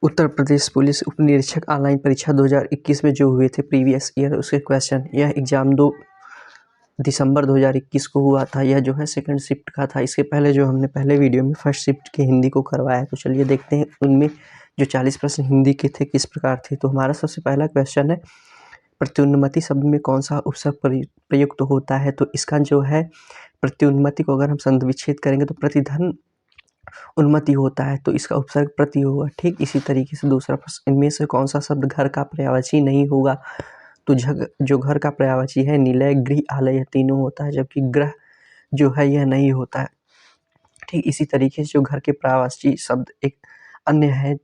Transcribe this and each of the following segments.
Uttar Pradesh police उप निरीक्षक online परीक्षा 2021 में जो हुए थे प्रीवियस ईयर उसके क्वेश्चन। यह एग्ज़ाम 2 दिसंबर 2021 को हुआ था। यह जो है सेकंड शिफ्ट का था। इसके पहले जो हमने पहले वीडियो में फर्स्ट शिफ्ट के हिंदी को करवाया, तो चलिए देखते हैं उनमें जो 40 प्रश्न हिंदी के थे किस प्रकार थे। तो हमारा सबसे पहला क्वेश्चन है, प्रत्युन्नति शब्द में कौन सा उपसर्ग प्रयुक्त होता है। तो इसका जो है प्रत्युन्नति को अगर हम संधिविच्छेद करेंगे तो प्रतिधन उन्नति होता है, तो इसका उपसर्ग प्रति होगा। ठीक इसी तरीके से दूसरा प्रश्न, इनमें से कौन सा शब्द घर का पर्यायवाची नहीं होगा। तो जो घर का पर्यायवाची है निलय, गृह, आलय, यह तीनों होता है, जबकि ग्रह जो है यह नहीं होता है। ठीक इसी तरीके से जो घर के पर्यायवाची शब्द एक अन्य है,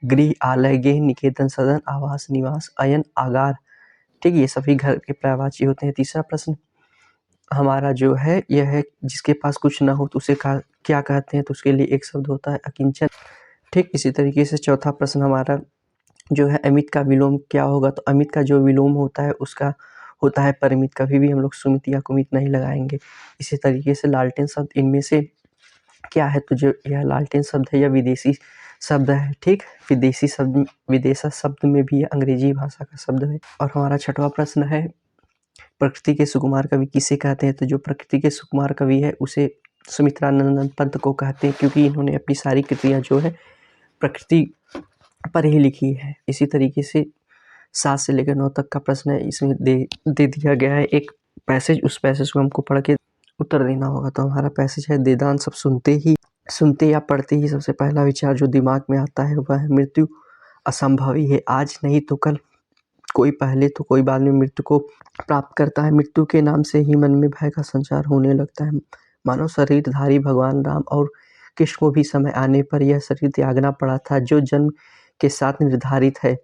गृह, आलय, गेह, निकेतन, सदन, आवास, निवास, अयन, आगार। ठीक, ये सभी घर के पर्यायवाची होते हैं। तीसरा प्रश्न हमारा जो है यह है, जिसके पास कुछ ना हो तो उसे क्या कहते हैं। तो उसके लिए एक शब्द होता है अकिंचन। ठीक इसी तरीके से चौथा प्रश्न हमारा जो है, अमित का विलोम क्या होगा। तो अमित का जो विलोम होता है उसका होता है परिमित। कभी भी हम लोग सुमित या कुमित नहीं लगाएंगे। इसी तरीके से लालटेन शब्द इनमें से क्या है। तो जो यह लालटेन शब्द है यह विदेशी शब्द है। ठीक, विदेशी शब्द, विदेशा शब्द में भी अंग्रेजी भाषा का शब्द है। और हमारा छठवां प्रश्न है, प्रकृति के सुकुमार कवि किसे कहते हैं। तो जो प्रकृति के सुकुमार कवि है उसे सुमित्रानंद पंत को कहते हैं, क्योंकि इन्होंने अपनी सारी कृतियाँ जो है प्रकृति पर ही लिखी है। इसी तरीके से 7 से लेकर 9 तक का प्रश्न है, इसमें दे दिया गया है एक पैसेज। उस पैसेज को हमको पढ़ के उत्तर देना होगा। तो हमारा पैसेज है, वेदांत सब सुनते या पढ़ते ही सबसे पहला विचार जो दिमाग में आता है वह है मृत्यु असंभव ही है। आज नहीं तो कल, कोई पहले तो कोई बाद में मृत्यु को प्राप्त करता है। मृत्यु के नाम से ही मन में भय का संचार होने लगता है। मानव शरीरधारी भगवान राम और कृष्ण को भी समय आने पर यह शरीर त्यागना पड़ा था जो जन्म के साथ निर्धारित है।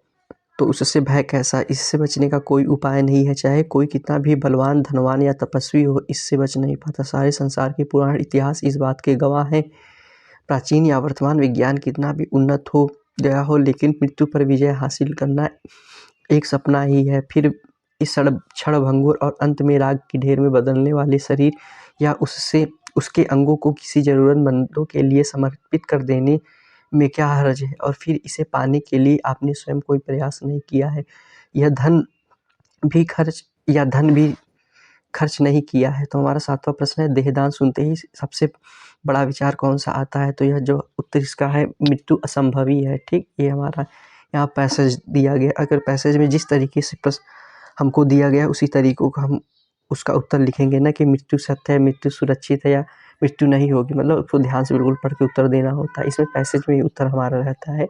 तो उससे भय कैसा, इससे बचने का कोई उपाय नहीं है। चाहे कोई कितना भी बलवान, धनवान या तपस्वी हो, इससे बच नहीं पाता। सारे संसार के पुराण इतिहास इस बात के गवाह हैं। प्राचीन या वर्तमान विज्ञान कितना भी उन्नत हो गया हो, लेकिन मृत्यु पर विजय हासिल करना एक सपना ही है। फिर इस क्षणभंगुर और अंत में राग की ढेर में बदलने वाले शरीर या उसके अंगों को किसी जरूरतमंदों के लिए समर्पित कर देने में क्या हर्ज है। और फिर इसे पाने के लिए आपने स्वयं कोई प्रयास नहीं किया है, यह धन भी खर्च नहीं किया है। तो हमारा 7वां प्रश्न है, देहदान सुनते ही सबसे बड़ा विचार कौन सा आता है। तो यह जो उत्तर इसका है, मृत्यु असंभव ही है। ठीक, ये हमारा यहाँ पैसेज दिया गया। अगर पैसेज में जिस तरीके से प्रश्न हमको दिया गया उसी तरीकों का हम उसका उत्तर लिखेंगे, ना कि मृत्यु सत्य है, मृत्यु सुरक्षित है या मृत्यु नहीं होगी। मतलब उसको ध्यान से बिल्कुल पढ़ के उत्तर देना होता है। इसमें पैसेज में ही उत्तर हमारा रहता है।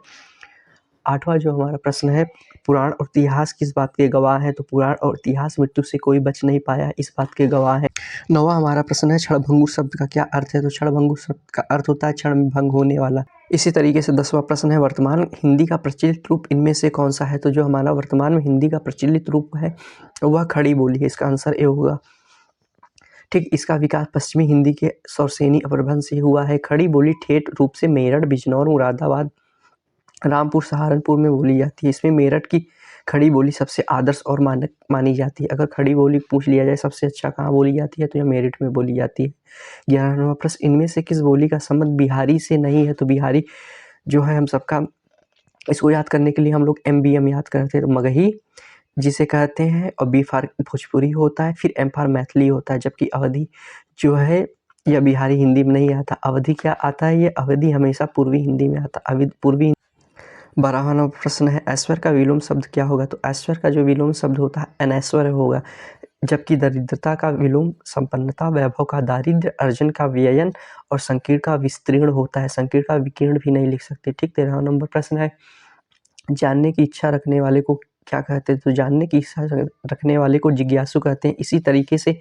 8वां जो हमारा प्रश्न है, पुराण और इतिहास किस बात के गवाह है। तो पुराण और इतिहास मृत्यु से कोई बच नहीं पाया, इस बात के गवाह है। 9वां हमारा प्रश्न है, क्षणभंगुर शब्द का क्या अर्थ है। तो क्षणभंगुर शब्द का अर्थ होता है क्षण में भंग होने वाला। इसी तरीके से 10वां प्रश्न है, वर्तमान हिंदी का प्रचलित रूप इनमें से कौन सा है। तो जो हमारा वर्तमान में हिंदी का प्रचलित रूप है वह खड़ी बोली है। इसका आंसर ए होगा। ठीक, इसका विकास पश्चिमी हिंदी के सौरसेनी अपभ्रंश से हुआ है। खड़ी बोली ठेठ रूप से मेरठ, बिजनौर, मुरादाबाद, रामपुर, सहारनपुर में बोली जाती है। इसमें मेरठ की खड़ी बोली सबसे आदर्श और मानक मानी जाती है। अगर खड़ी बोली पूछ लिया जाए सबसे अच्छा कहाँ बोली जाती है, तो यह मेरठ में बोली जाती है। 11वां प्रश्न, इनमें से किस बोली का संबंध बिहारी से नहीं है। तो बिहारी जो है हम सबका, इसको याद करने के लिए हम लोग MBM याद करते हैं। तो मगही जिसे कहते हैं, और B फॉर भोजपुरी होता है, फिर M फॉर मैथिली होता है। जबकि अवधी जो है यह बिहारी हिंदी में नहीं आता। अवधी क्या आता है, ये अवधी हमेशा पूर्वी हिंदी में आता है, पूर्वी। 12वां प्रश्न है, ऐश्वर्य का विलोम शब्द क्या होगा। तो ऐश्वर्य का जो विलोम शब्द होता है अनैश्वर्य होगा। जबकि दरिद्रता का विलोम संपन्नता, वैभव का दारिद्र्य, अर्जन का व्ययन और संकीर्ण का विस्तीर्ण होता है। संकीर्ण का विकीर्ण भी नहीं लिख सकते। ठीक, 13वां नंबर प्रश्न है, जानने की इच्छा रखने वाले को क्या कहते हैं। तो जानने की इच्छा रखने वाले को जिज्ञासु कहते हैं। इसी तरीके से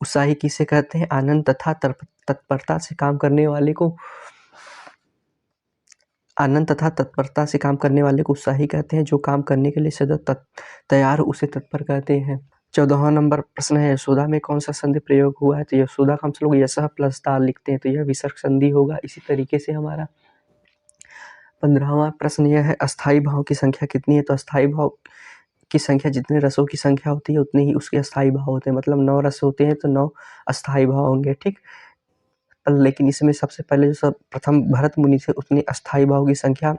उत्साही किसे कहते हैं, आनंद तथा तत्परता से काम करने वाले को उत्साही कहते हैं। जो काम करने के लिए सदा तैयार हो उसे तत्पर कहते हैं। 14वां नंबर प्रश्न है, यशोदा में कौन सा संधि प्रयोग हुआ है। तो यशोदा का हम लोग यशः प्लस दाल लिखते हैं, तो यह विसर्ग संधि होगा। इसी तरीके से हमारा 15वां प्रश्न यह है, अस्थाई भाव की संख्या कितनी है। तो अस्थाई भाव की संख्या जितने रसों की संख्या होती है उतने ही उसके अस्थाई भाव होते हैं। मतलब 9 रस होते हैं तो 9 अस्थाई भाव होंगे। ठीक, लेकिन इसमें सबसे पहले जो प्रथम भरत मुनि थे उतने अस्थाई भाव की संख्या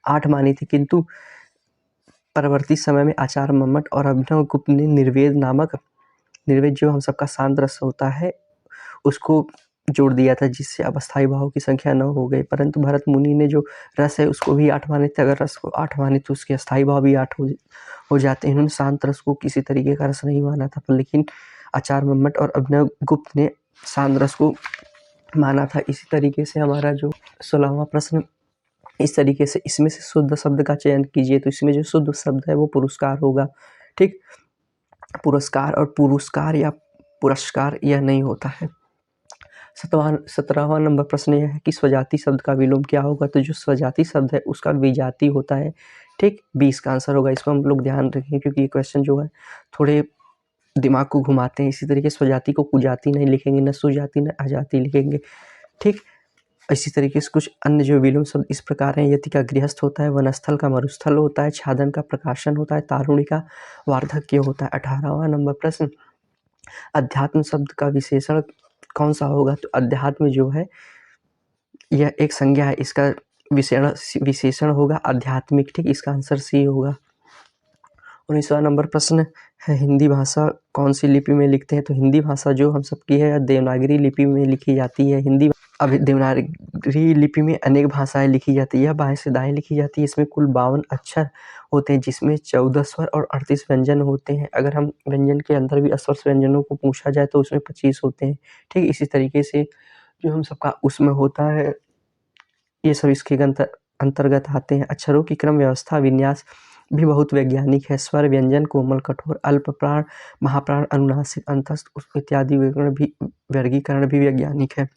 8 मानी थी, किंतु परवर्ती समय में आचार्य मम्मट और अभिनव गुप्त ने निर्वेद जो हम सबका शांत रस होता है उसको जोड़ दिया था, जिससे अब अस्थायी भाव की संख्या 9 हो गई। परंतु भरत मुनि ने जो रस है उसको भी 8 माने थे। अगर रस को 8 माने तो उसके अस्थायी भाव भी 8 हो जाते हैं। इन्होंने शांत रस को किसी तरीके का रस नहीं माना था, लेकिन आचार्य मम्मट और अभिनव गुप्त ने शांत रस को माना था। इसी तरीके से हमारा जो 16वां प्रश्न इस तरीके से, इसमें से शुद्ध शब्द का चयन कीजिए। तो इसमें जो शुद्ध शब्द है वो पुरस्कार होगा। ठीक, पुरस्कार और पुरस्कार या पुरस्कार यह नहीं होता है। 17वां नंबर प्रश्न यह है कि स्वजाति शब्द का विलोम क्या होगा। तो जो स्वजाति शब्द है उसका विजाति होता है। ठीक, 20 का आंसर होगा। इसको हम लोग ध्यान रखें क्योंकि ये क्वेश्चन जो है थोड़े दिमाग को घुमाते हैं। इसी तरीके स्वजाति को कुजाति नहीं लिखेंगे, न सुजाति न अजाति लिखेंगे। ठीक, इसी तरीके से कुछ अन्य जो विलोम शब्द इस प्रकार हैं। यति का गृहस्थ होता है, वनस्थल का मरुस्थल होता है, छादन का प्रकाशन होता है, तारुणी का वार्धक्य होता है। 18वां नंबर प्रश्न, अध्यात्म शब्द का विशेषण कौन सा होगा। तो अध्यात्म जो है यह एक संज्ञा है, इसका विशेषण होगा आध्यात्मिक। ठीक, इसका आंसर सी होगा। 19वां नंबर प्रश्न है, हिंदी भाषा कौन सी लिपि में लिखते हैं। तो हिंदी भाषा जो हम सबकी है देवनागरी लिपि में लिखी जाती है। अभी देवनागरी लिपि में अनेक भाषाएं लिखी जाती है। यह बाएं से दाएं लिखी जाती है। इसमें कुल 52 अक्षर होते हैं, जिसमें 14 स्वर और 38 व्यंजन होते हैं। अगर हम व्यंजन के अंदर भी अस्वर व्यंजनों को पूछा जाए तो उसमें 25 होते हैं। ठीक, इसी तरीके से जो हम सबका उसमें होता है ये सब इसके अंतर्गत आते हैं। अक्षरों की क्रम व्यवस्था विन्यास भी बहुत वैज्ञानिक है। स्वर, व्यंजन, कोमल, कठोर, अल्प प्राण, महाप्राण, अनुनासिक, अंतस्थ इत्यादि वर्गीकरण भी वैज्ञानिक है।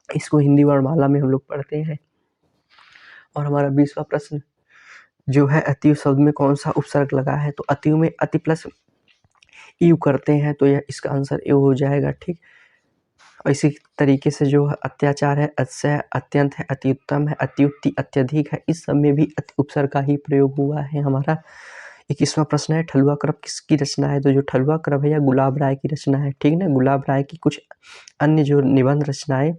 इसको हिंदी वर्णमाला में हम लोग पढ़ते हैं। और हमारा 20वां प्रश्न जो है, अतियु शब्द में कौन सा उपसर्ग लगा है। तो अतियु में अति प्लस यू करते हैं, तो यह इसका आंसर ए हो जाएगा। ठीक, इसी तरीके से जो अत्याचार है, अतिशय, अत्यंत है, अति उत्तम है, अत्युक्ति, अत्यधिक है, इस सब में भी उपसर्ग का ही प्रयोग हुआ है। हमारा 21वां प्रश्न है, ठलुआ क्रव किसकी रचना है। तो जो ठलुआ क्रव है यह गुलाब राय की रचना है। ठीक ना, गुलाब राय की कुछ अन्य जो निबंध रचनाएं,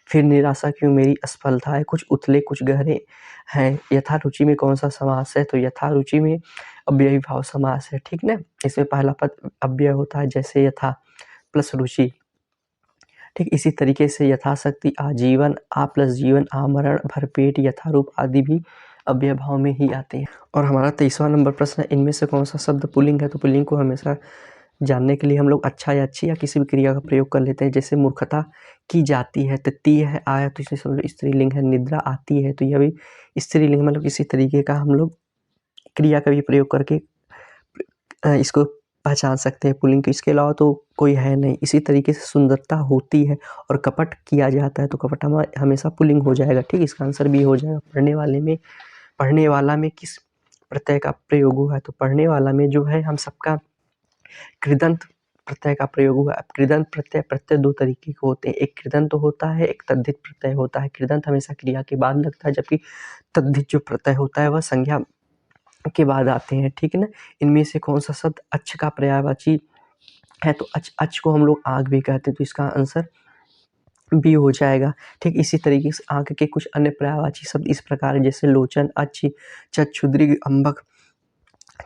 फिर निराशा क्यों मेरी असफलताएं, कुछ उथले कुछ गहरे हैं, यथा रुचि में कौन सा समास है। तो यथा रुचि में अव्ययी भाव समास है। ठीक ना, इसमें पहला पद अव्यय होता है, जैसे यथा प्लस रुचि। ठीक, इसी तरीके से यथाशक्ति, आजीवन, आ प्लस जीवन, आमरण, भरपेट, यथारूप आदि भी अव्यय भाव में ही आते हैं। और हमारा 23वां नंबर प्रश्न है, इनमें से कौन सा शब्द पुल्लिंग है। तो पुल्लिंग को हमेशा जानने के लिए हम लोग अच्छा या अच्छी या किसी भी क्रिया का प्रयोग कर लेते हैं। जैसे मूर्खता की जाती है, तृतीय है, आया तो इसमें समझ लो स्त्रीलिंग है, निद्रा आती है तो यह भी स्त्रीलिंग, मतलब किसी तरीके का हम लोग क्रिया का भी प्रयोग करके इसको पहचान सकते हैं पुल्लिंग को। इसके अलावा तो कोई है नहीं। इसी तरीके से सुंदरता होती है और कपट किया जाता है, तो कपट हमेशा पुल्लिंग हो जाएगा। ठीक, इसका आंसर भी हो जाएगा। पढ़ने वाला में किस प्रत्यय का प्रयोग हुआ है। तो पढ़ने वाला में जो है हम सबका कृदंत प्रत्यय का प्रयोग हुआ। कृदंत प्रत्यय दो तरीके के होते हैं, एक कृदंत होता है, एक तद्धित प्रत्यय होता है। कृदंत हमेशा क्रिया के बाद लगता है, जबकि तद्धित जो प्रत्यय होता है वह संज्ञा के बाद आते हैं। ठीक है ना, इनमें से कौन सा शब्द अच्छ का पर्यायवाची है। तो अच्छ को हम लोग आग भी कहते हैं, तो इसका आंसर बी हो जाएगा। ठीक, इसी तरीके से आंख के कुछ अन्य पर्यायवाची शब्द इस प्रकार है, जैसे लोचन, अच्छी, चक्षुदृग, अम्बक,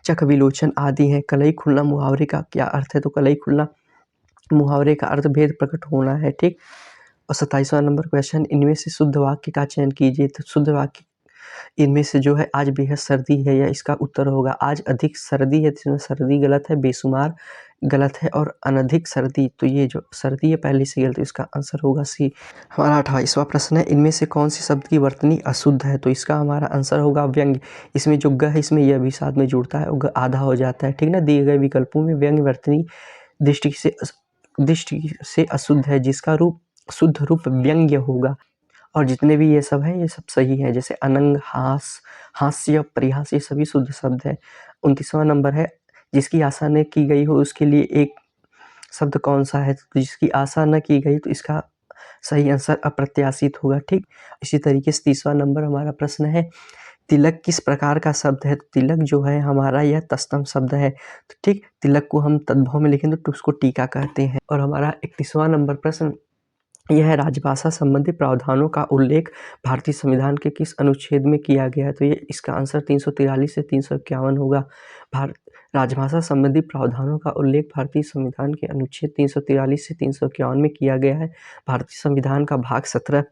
चख, विलोचन आदि हैं। कलई खुलना मुहावरे का क्या अर्थ है। तो कलई खुलना मुहावरे का अर्थ भेद प्रकट होना है। ठीक, और 27वां नंबर क्वेश्चन, इनमें से शुद्ध वाक्य का चयन कीजिए। तो शुद्ध वाक्य इनमें से जो है, आज बेहद सर्दी है, या इसका उत्तर होगा आज अधिक सर्दी है। इसमें सर्दी गलत है, बेशुमार गलत है, और अनधिक सर्दी, तो ये जो सर्दी है पहले से गलत, तो इसका आंसर होगा सी। हमारा 28वां प्रश्न है, इनमें से कौन सी शब्द की वर्तनी अशुद्ध है। तो इसका हमारा आंसर होगा व्यंग्य। इसमें जो ग है इसमें यह भी साथ में जुड़ता है और ग आधा हो जाता है। ठीक ना, दिए गए विकल्पों में व्यंग्य वर्तनी दृष्टि से अशुद्ध है, जिसका रूप शुद्ध रूप व्यंग्य होगा। और जितने भी ये सब हैं ये सब सही है, जैसे अनंग, हास्य, परिहास, ये सभी शुद्ध शब्द है। 29वां नंबर है, जिसकी आशा न की गई हो उसके लिए एक शब्द कौन सा है। तो जिसकी आशा न की गई, तो इसका सही आंसर अप्रत्याशित होगा। ठीक, इसी तरीके से 30वां नंबर हमारा प्रश्न है, तिलक किस प्रकार का शब्द है। तो तिलक जो है हमारा यह तस्तम शब्द है। तो ठीक, तिलक को हम तद्भव में लिखेंगे तो उसको टीका कहते हैं। और हमारा 31वां नंबर प्रश्न, यह राजभाषा संबंधी प्रावधानों का उल्लेख भारतीय संविधान के किस अनुच्छेद में किया गया है? तो ये इसका आंसर 343 से 351 होगा। राजभाषा संबंधी प्रावधानों का उल्लेख भारतीय संविधान के अनुच्छेद 343 से 351 में किया गया है। भारतीय संविधान का भाग 17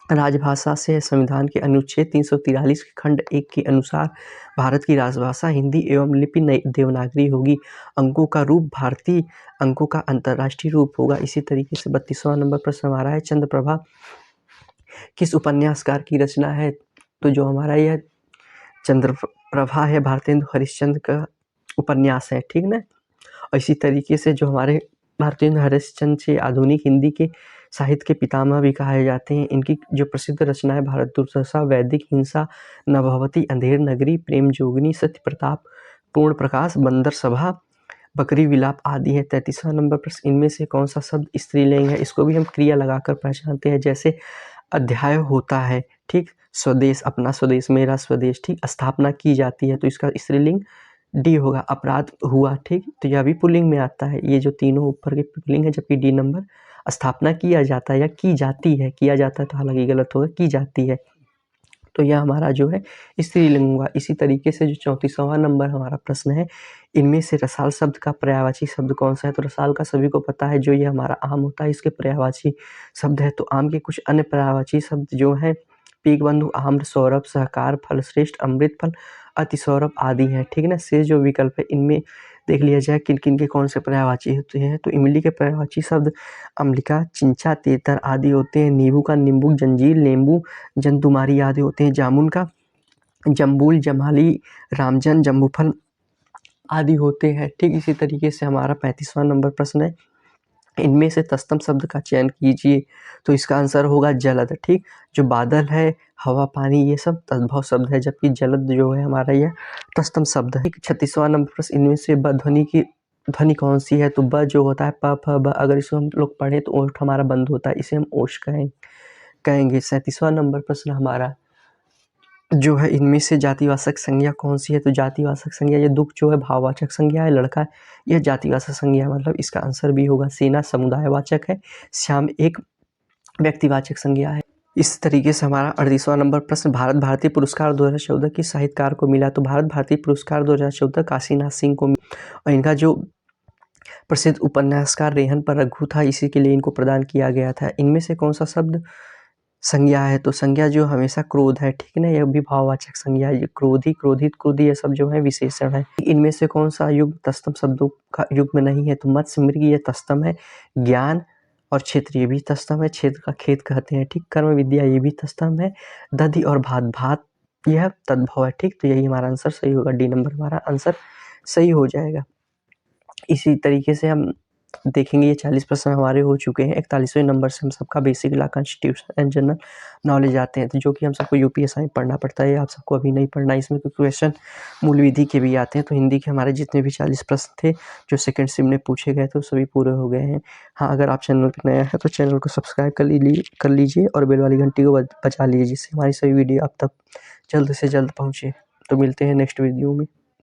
राजभाषा से संविधान के अनुच्छेद 343 के खंड 1 के अनुसार भारत की राजभाषा हिंदी एवं लिपि देवनागरी होगी। अंकों का रूप भारतीय अंकों का अंतर्राष्ट्रीय रूप होगा। इसी तरीके से 32वां नंबर प्रश्न हमारा है, चंद्रप्रभा किस उपन्यासकार की रचना है? तो जो हमारा यह चंद्रप्रभा है भारतेंदु हरिश्चंद्र का उपन्यास है, ठीक ना। और इसी तरीके से जो हमारे भारतेंदु हरिश्चंद्र से आधुनिक हिंदी के साहित्य के पितामह भी कहे जाते हैं। इनकी जो प्रसिद्ध रचना है भारत दुर्दशा, वैदिक हिंसा, नभवती, अंधेर नगरी, प्रेम जोगिनी, सत्य प्रताप, पूर्ण प्रकाश, बंदर सभा, बकरी विलाप आदि है। 33वां नंबर प्रश्न, इनमें से कौन सा शब्द स्त्रीलिंग है? इसको भी हम क्रिया लगाकर पहचानते हैं, जैसे अध्याय होता है, ठीक, स्वदेश, अपना स्वदेश, मेरा स्वदेश, ठीक, स्थापना की जाती है तो इसका स्त्रीलिंग डी होगा। अपराध हुआ, ठीक, तो यह भी पुल्लिंग में आता है। ये जो तीनों ऊपर के पुल्लिंग है, जबकि डी नंबर स्थापना किया जाता है या की जाती है, किया जाता है तो हालांकि गलत होगा, की जाती है, तो यह हमारा जो है स्त्रीलिंग हुआ। इसी तरीके से जो 34वां नंबर हमारा प्रश्न है, इनमें से रसाल शब्द का पर्यायवाची शब्द कौन सा है? तो रसाल का सभी को पता है, जो ये हमारा आम होता है इसके पर्यायवाची शब्द है। तो आम के कुछ अन्य पर्यायवाची शब्द जो हैं, पीक बंधु, आम्र, सौरभ, सहकार, फलश्रेष्ठ, अमृत फल, अति सौरभ आदि हैं, ठीक है ना। शेष जो विकल्प है इनमें देख लिया जाए किन किन के कौन से पर्यायवाची होते हैं। तो इमली के पर्यायवाची शब्द अम्लिका, चिंचा, तेतर आदि होते हैं। नींबू का निम्बुक, जंजीर, नींबू, जंतुमारी आदि होते हैं। जामुन का जम्बूल, जमाली, रामजन, जम्बूफल आदि होते हैं, ठीक। इसी तरीके से हमारा 35वां नंबर प्रश्न है, इनमें से तत्सम शब्द का चयन कीजिए। तो इसका आंसर होगा जलद, ठीक। जो बादल है, हवा, पानी, ये सब तद्भव शब्द है, जबकि जलद जो है हमारा यह तत्सम शब्द है। 36वां नंबर प्रश्न, इनमें से ब ध्वनि की ध्वनि कौन सी है? तो ब जो होता है प फ ब, अगर इसको हम लोग पढ़े तो ओष्ठ हमारा बंद होता है, इसे हम ओष कहेंगे। 37वां नंबर प्रश्न हमारा जो है, इनमें से जातिवाचक संज्ञा कौन सी है? तो जातिवाचक संज्ञा, ये दुख जो है भाववाचक संज्ञा है, लड़का यह जातिवाचक संज्ञा है, मतलब इसका आंसर भी होगा। सेना समुदायवाचक है, श्याम एक व्यक्तिवाचक संज्ञा है। इस तरीके से हमारा 38वां नंबर प्रश्न, भारत भारती पुरस्कार 2014 किस साहित्यकार को मिला? तो भारत भारती पुरस्कार 2014 काशीनाथ सिंह को मिला, और इनका जो प्रसिद्ध उपन्यासकार रेहन पर रघु था, इसी के लिए इनको प्रदान किया गया था। इनमें से कौन सा शब्द संज्ञा है? तो संज्ञा जो हमेशा क्रोध है, ठीक है ना, यह भी भाववाचक संज्ञा है। ये क्रोधी, क्रोधित, क्रोधी, ये सब जो है विशेषण है। इनमें से कौन सा युग तस्तम शब्दों का युग में नहीं है? तो मत्स्य, मृग, ये तस्तम है। ज्ञान और क्षेत्र, ये भी तस्तम है, क्षेत्र का खेत कहते हैं, ठीक। कर्म विद्या, ये भी तस्तम है। दधि और भात, भात यह तद्भव है, ठीक। तो यही हमारा आंसर सही होगा, डी नंबर हमारा आंसर सही हो जाएगा। इसी तरीके से हम देखेंगे, ये 40 प्रश्न हमारे हो चुके हैं। 41वें नंबर से हम सबका basic law, constitution and general knowledge आते हैं, तो जो कि हम सबको यूपीएससी में पढ़ना पड़ता है, आप सबको अभी नहीं पढ़ना। इसमें कुछ क्वेश्चन मूल विधि के भी आते हैं। तो हिंदी के हमारे जितने भी 40 प्रश्न थे जो सेकंड सिम में पूछे गए थे, सभी पूरे हो गए हैं। हाँ, अगर आप चैनल पर नया है तो चैनल को सब्सक्राइब कर लीजिए और बेल वाली घंटी को बजा लीजिए, जिससे हमारी सभी वीडियो आप तक जल्द से जल्द पहुँचे। तो मिलते हैं नेक्स्ट वीडियो में।